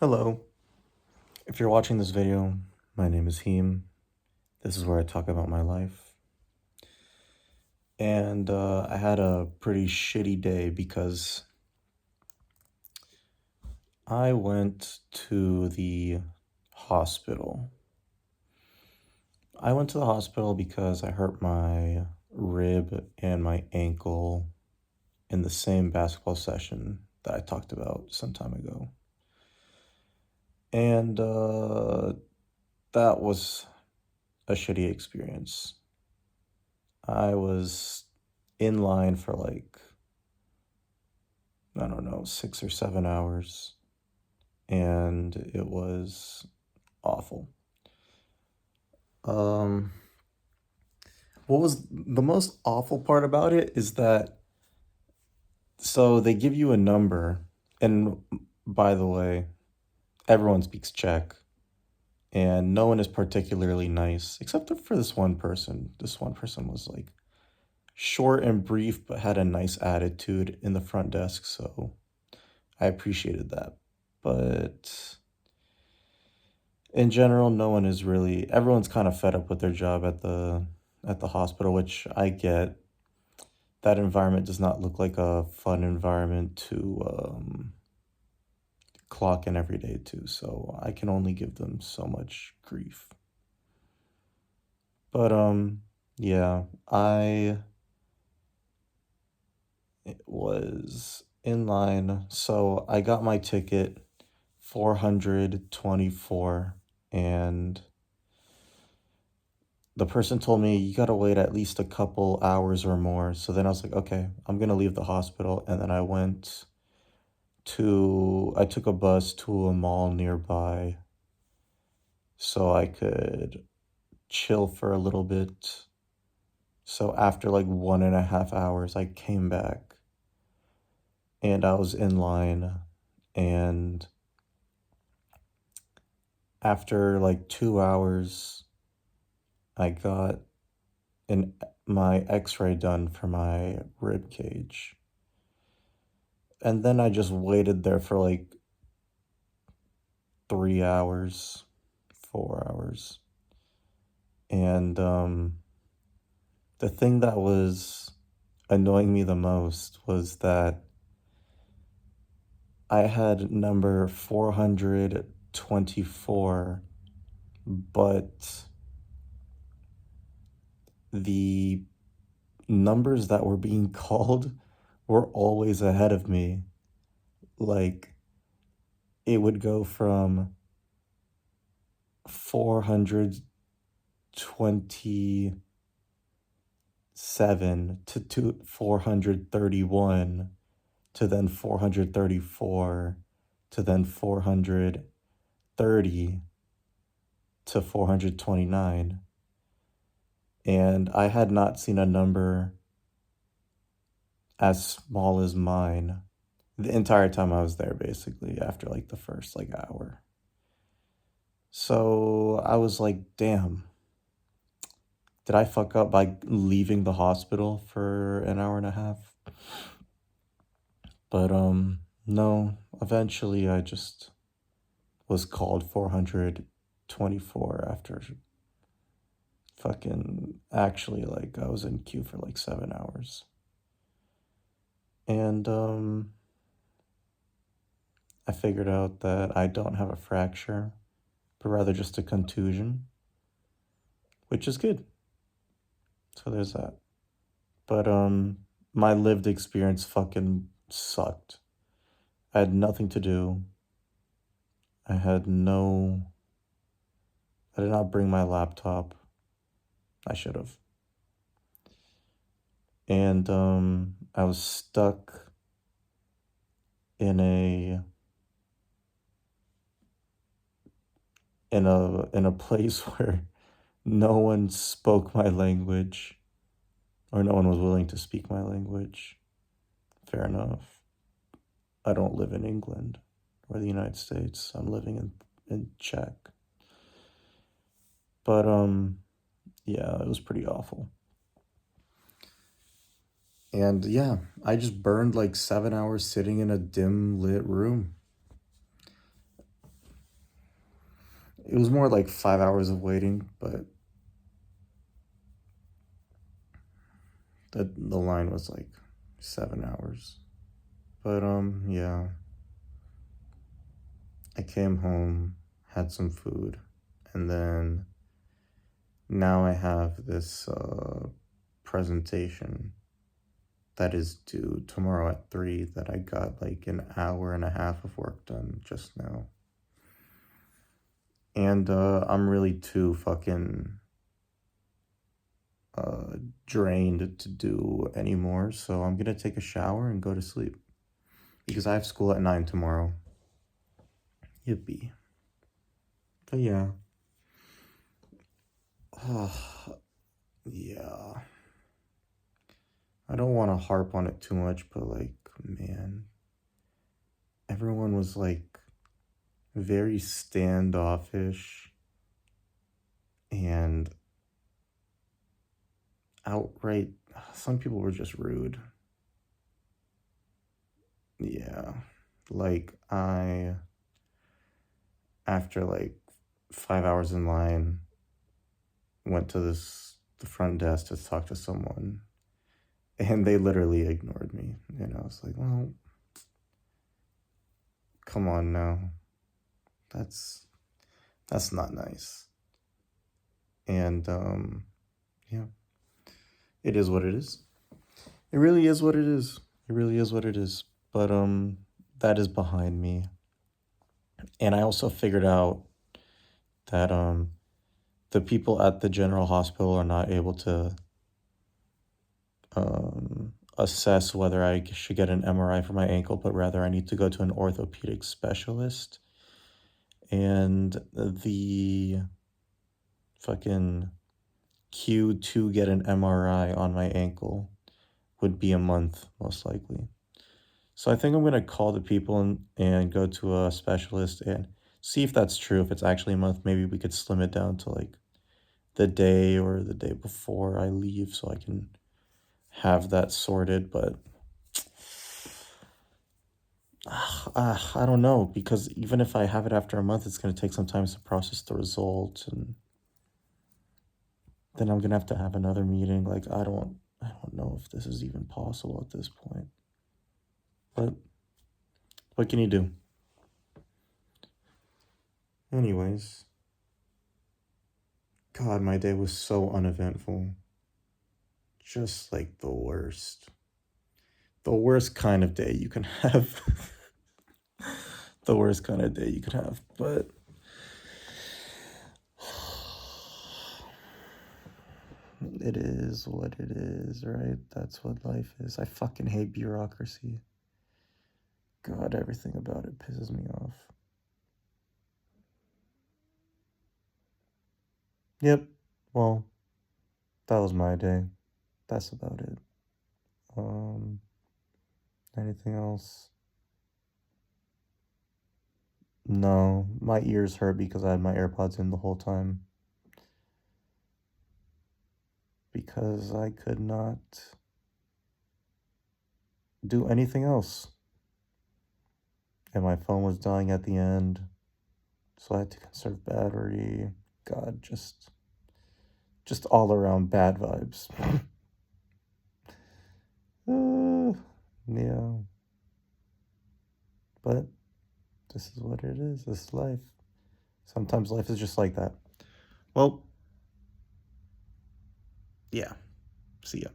Hello. If you're watching this video, my name is Heem. This is where I talk about my life. And I had a pretty shitty day because I went to the hospital. I went to the hospital because I hurt my rib and my ankle in the same basketball session that I talked about some time ago. And that was a shitty experience. I was in line for like, I don't know, 6 or 7 hours, and it was awful. Um, what was the most awful part about it is that so they give you a number, and by the way, everyone speaks Czech, and no one is particularly nice except for this one person. This one person was like short and brief, but had a nice attitude in the front desk, so I appreciated that. But in general, no one is really everyone's kind of fed up with their job at the hospital, which I get. That environment does not look like a fun environment to clock in every day to, so I can only give them so much grief. But yeah, I was in line, so I got my ticket 424, and the person told me you gotta wait at least a couple hours or more. So then I was like, okay, I'm gonna leave the hospital. And then I took a bus to a mall nearby so I could chill for a little bit. So after like 1.5 hours, I came back and I was in line. And after like 2 hours, I got an my x-ray done for my rib cage. And then I just waited there for like 3 hours, 4 hours. And the thing that was annoying me the most was that I had number 424, but the numbers that were being called were always ahead of me. Like, it would go from 427 to 431 to then 434 to then 430 to 429. And I had not seen a number as small as mine the entire time I was there, basically, after like the first like hour. So I was like, damn, did I fuck up by leaving the hospital for an hour and a half? But no, eventually I just was called 424 after fucking actually like I was in queue for like 7 hours. And I figured out that I don't have a fracture, but rather just a contusion, which is good. So there's that. But my lived experience fucking sucked. I had nothing to do. I had no I did not bring my laptop. I should have. And I was stuck in a place where no one spoke my language, or no one was willing to speak my language. Fair enough. I don't live in England or the United States. I'm living in Czech. But yeah, it was pretty awful. And yeah, I just burned like 7 hours sitting in a dim lit room. It was more like 5 hours of waiting, but the line was like 7 hours. But yeah, I came home, had some food, and then now I have this presentation that is due tomorrow at 3 that I got like an hour and a half of work done just now. And I'm really too fucking uh, drained to do anymore, so I'm gonna take a shower and go to sleep because I have school at 9 tomorrow. Yippee. But yeah. Yeah. I don't want to harp on it too much, but like, man, everyone was like very standoffish and outright. Some people were just rude. Yeah. Like, after like 5 hours in line, went to the front desk to talk to someone, and they literally ignored me. And I was like, well, come on now. That's that's not nice. And yeah, it is what it is. It really is what it is. It really is what it is. But that is behind me. And I also figured out that the people at the general hospital are not able to assess whether I should get an MRI for my ankle, but rather I need to go to an orthopedic specialist. And the fucking queue to get an MRI on my ankle would be a month, most likely. So I think I'm gonna call the people and go to a specialist and see if that's true. If it's actually a month, maybe we could slim it down to like the day or the day before I leave so I can have that sorted. But I don't know, because even if I have it after a month, it's gonna take some time to process the results, and then I'm gonna have to have another meeting. Like I don't know if this is even possible at this point. But what can you do? Anyways, God, my day was so uneventful. Just like the worst. The worst kind of day you can have. The worst kind of day you could have. But it is what it is, right? That's what life is. I fucking hate bureaucracy. God, everything about it pisses me off. Yep. Well, that was my day. That's about it. Um, anything else? No, my ears hurt because I had my AirPods in the whole time. Because I could not do anything else. And my phone was dying at the end, so I had to conserve battery. God, just all around bad vibes. Yeah, but this is what it is. This is life. Sometimes life is just like that. Well, yeah. See ya.